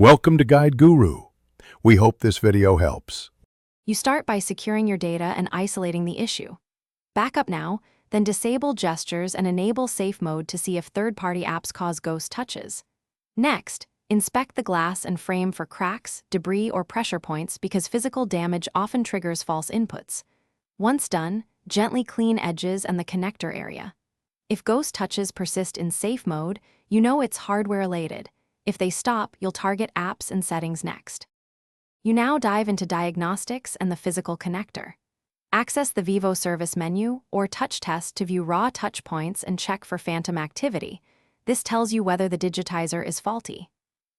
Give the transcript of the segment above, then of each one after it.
Welcome to Guide Guru. We hope this video helps. You start by securing your data and isolating the issue. Back up now, then disable gestures and enable safe mode to see if third-party apps cause ghost touches. Next, inspect the glass and frame for cracks, debris, or pressure points because physical damage often triggers false inputs. Once done, gently clean edges and the connector area. If ghost touches persist in safe mode, you know it's hardware-related. If they stop, you'll target apps and settings next. You now dive into diagnostics and the physical connector. Access the Vivo service menu or touch test to view raw touch points and check for phantom activity. This tells you whether the digitizer is faulty.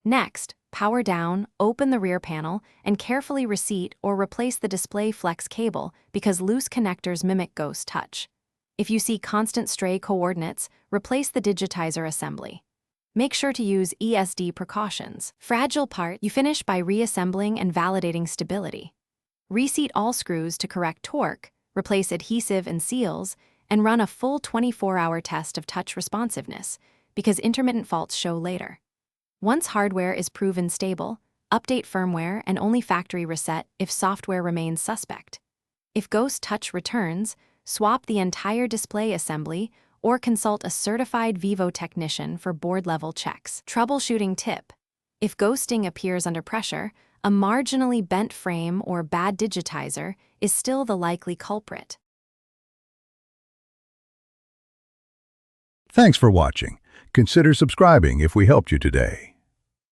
Next, power down, open the rear panel, and carefully reseat or replace the display flex cable because loose connectors mimic ghost touch. If you see constant stray coordinates, replace the digitizer assembly. Make sure to use ESD precautions. Fragile part, you finish by reassembling and validating stability. Reseat all screws to correct torque, replace adhesive and seals, and run a full 24-hour test of touch responsiveness, because intermittent faults show later. Once hardware is proven stable, update firmware and only factory reset if software remains suspect. If ghost touch returns, swap the entire display assembly or consult a certified Vivo technician for board-level checks. Troubleshooting tip: if ghosting appears under pressure, a marginally bent frame or bad digitizer is still the likely culprit. Thanks for watching. Consider subscribing if we helped you today.